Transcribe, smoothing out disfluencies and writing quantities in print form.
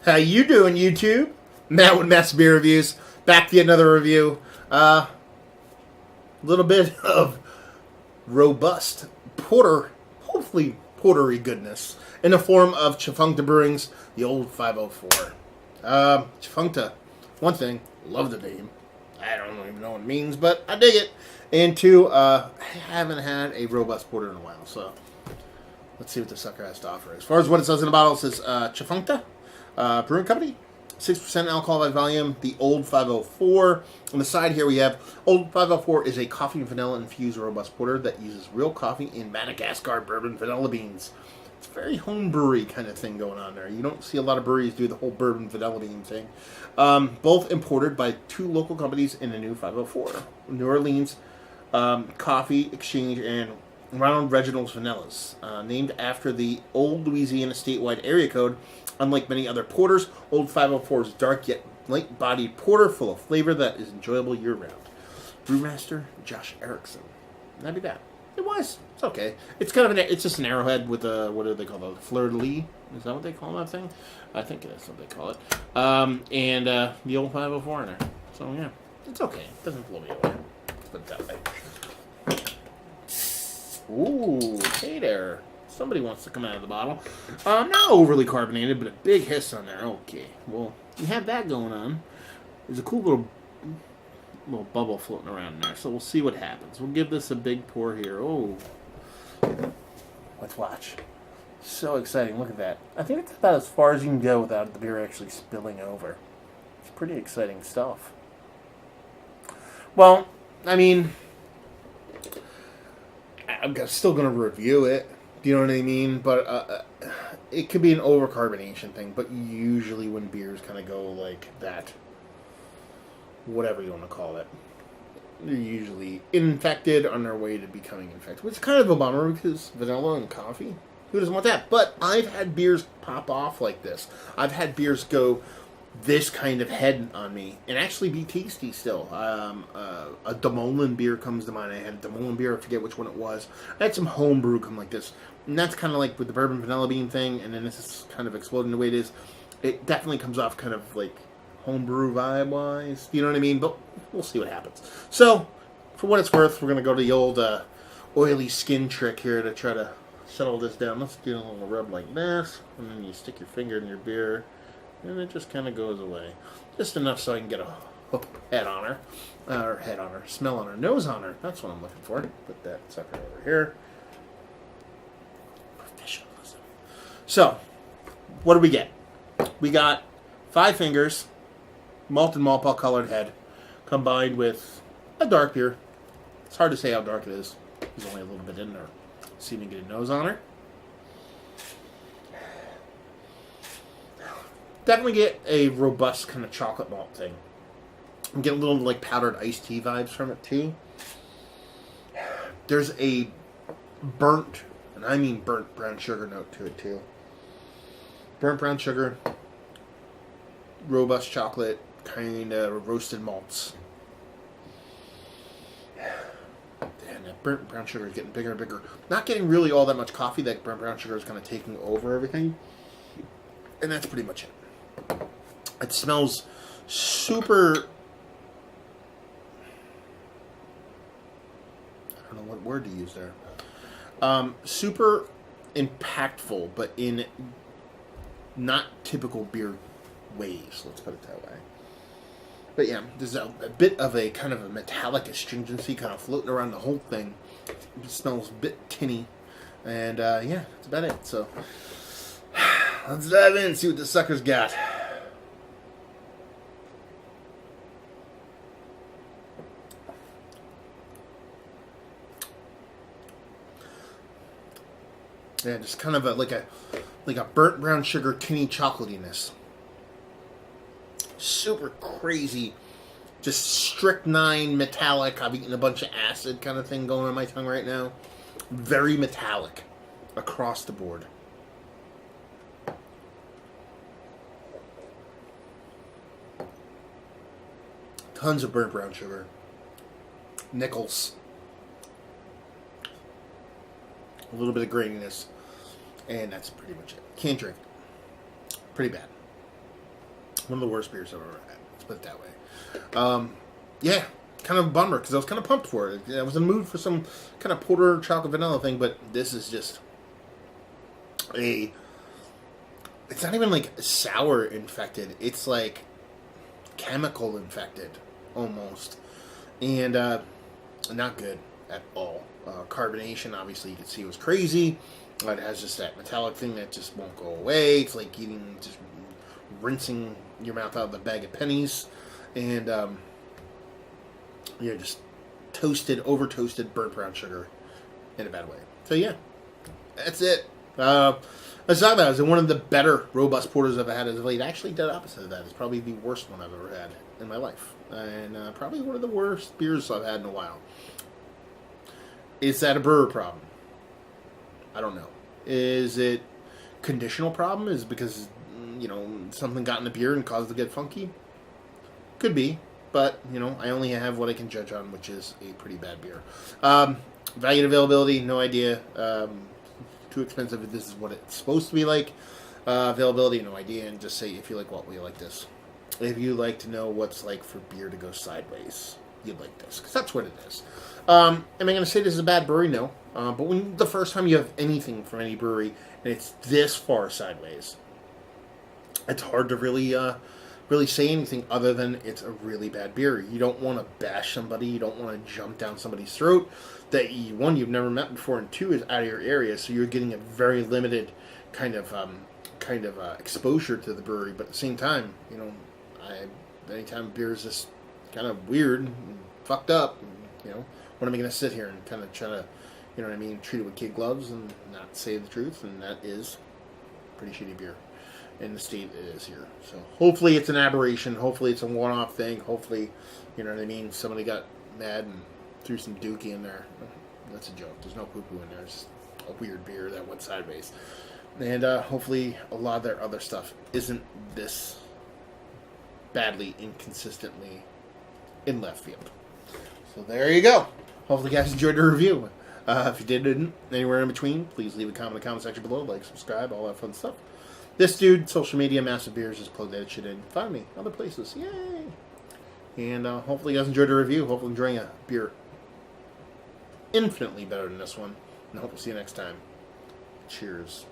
How you doing, YouTube? Matt with Matt's Beer Reviews. Back to another review. A little bit of robust porter, hopefully portery goodness, in the form of Chafunkta Brewing's the old 504. Chafunkta, one thing, love the name. I don't even know what it means, but I dig it. And two, I haven't had a robust porter in a while, so let's see what the sucker has to offer. As far as what it says in the bottle, it says Chafunkta Brewing Company, 6% alcohol by volume, the old 504. On the side here we have, old 504 is a coffee and vanilla infused robust porter that uses real coffee in Madagascar bourbon vanilla beans. It's a very home brewery kind of thing going on there. You don't see a lot of breweries do the whole bourbon vanilla bean thing. Both imported by two local companies in the new 504. New Orleans Coffee Exchange and Ronald Reginald's Vanillas. Named after the old Louisiana statewide area code, unlike many other porters, Old 504 is dark yet light-bodied porter full of flavor that is enjoyable year-round. Brewmaster Josh Erickson. That'd be bad. It was. It's okay. It's kind of it's just an arrowhead with a, what do they call it? Fleur-de-lis? Is that what they call that thing? I think that's what they call it. And the old 504 in there. So yeah, it's okay. It doesn't blow me away. Let's put it that way. Ooh, hey there. Somebody wants to come out of the bottle. Not overly carbonated, but a big hiss on there. Okay, well, you have that going on. There's a cool little bubble floating around in there, so we'll see what happens. We'll give this a big pour here. Oh, let's watch. So exciting. Look at that. I think it's about as far as you can go without the beer actually spilling over. It's pretty exciting stuff. Well, I mean, I'm still going to review it. Do you know what I mean? But it could be an overcarbonation thing. But usually when beers kind of go like that, whatever you want to call it, they're usually infected on their way to becoming infected. Which is kind of a bummer because vanilla and coffee, who doesn't want that? But I've had beers pop off like this. I've had beers go this kind of head on me and actually be tasty still. A Demolin beer comes to mind. I had a Demolin beer, I forget which one it was. I had some home brew come like this, and that's kind of like with the bourbon vanilla bean thing, and then this is kind of exploding the way it is. It definitely comes off kind of like home brew vibe wise, you know what I mean? But we'll see what happens. So for what it's worth, we're going to go to the old oily skin trick here to try to settle this down. Let's do a little rub like this, and then you stick your finger in your beer, and it just kind of goes away. Just enough so I can get a head on her. Or head on her. Smell on her. Nose on her. That's what I'm looking for. Put that sucker over here. Professionalism. So, what do we get? We got 5 fingers, malted malpal colored head, combined with a dark beer. It's hard to say how dark it is. There's only a little bit in there. See if we can get a nose on her. Definitely get a robust kind of chocolate malt thing. And get a little like powdered iced tea vibes from it too. There's a burnt, and I mean burnt brown sugar note to it too. Burnt brown sugar, robust chocolate, kind of roasted malts. And that burnt brown sugar is getting bigger and bigger. Not getting really all that much coffee. That burnt brown sugar is kind of taking over everything. And that's pretty much it. It smells super, I don't know what word to use there. Super impactful, but in not typical beer ways, let's put it that way. But yeah, there's a bit of a kind of a metallic astringency kind of floating around the whole thing. It smells a bit tinny. And yeah, that's about it. So let's dive in and see what the sucker's got. Yeah, just kind of like a burnt brown sugar tinny chocolatiness. Super crazy, just strychnine metallic. I've eaten a bunch of acid kind of thing going on my tongue right now. Very metallic across the board. Tons of burnt brown sugar. Nickels. A little bit of graininess. And that's pretty much it. Can't drink. Pretty bad. One of the worst beers I've ever had. Let's put it that way. Yeah, kind of a bummer because I was kind of pumped for it. I was in the mood for some kind of porter chocolate vanilla thing, but this is just a... It's not even like sour infected. It's like chemical infected, almost. And not good at all. Carbonation, obviously, you can see was crazy. It has just that metallic thing that just won't go away. It's like just rinsing your mouth out of the bag of pennies. And, just over-toasted, burnt brown sugar in a bad way. So, yeah, that's it. Aside that, it was one of the better robust porters I've had as of late. Actually, dead opposite of that. It's probably the worst one I've ever had in my life. And probably one of the worst beers I've had in a while. Is that a brewer problem? I don't know. Is it conditional problem? Is it because, something got in the beer and caused it to get funky? Could be. But, I only have what I can judge on, which is a pretty bad beer. Value and availability, no idea. Too expensive if this is what it's supposed to be like. Availability, no idea. And just say if you like what, will you like this? If you like to know what's like for beer to go sideways, you'd like this. Because that's what it is. Am I going to say this is a bad brewery? No. But when the first time you have anything from any brewery and it's this far sideways, it's hard to really say anything other than it's a really bad beer. You don't want to bash somebody. You don't want to jump down somebody's throat that you've never met before, and two is out of your area, so you're getting a very limited kind of exposure to the brewery. But at the same time, anytime beer is just kind of weird and fucked up, what am I going to sit here and kind of try to, treat it with kid gloves and not say the truth? And that is pretty shitty beer in the state it is here. So hopefully it's an aberration. Hopefully it's a one-off thing. Hopefully, somebody got mad and threw some dookie in there. That's a joke. There's no poo-poo in there. It's just a weird beer that went sideways. And hopefully a lot of their other stuff isn't this badly, inconsistently in left field. So there you go. Hopefully you guys enjoyed the review. If you didn't, anywhere in between, please leave a comment in the comment section below. Like, subscribe, all that fun stuff. This dude, social media, Massive Beers, just plug that shit in. Find me other places. Yay! And hopefully you guys enjoyed the review. Hopefully enjoying a beer infinitely better than this one. And I hope we'll see you next time. Cheers.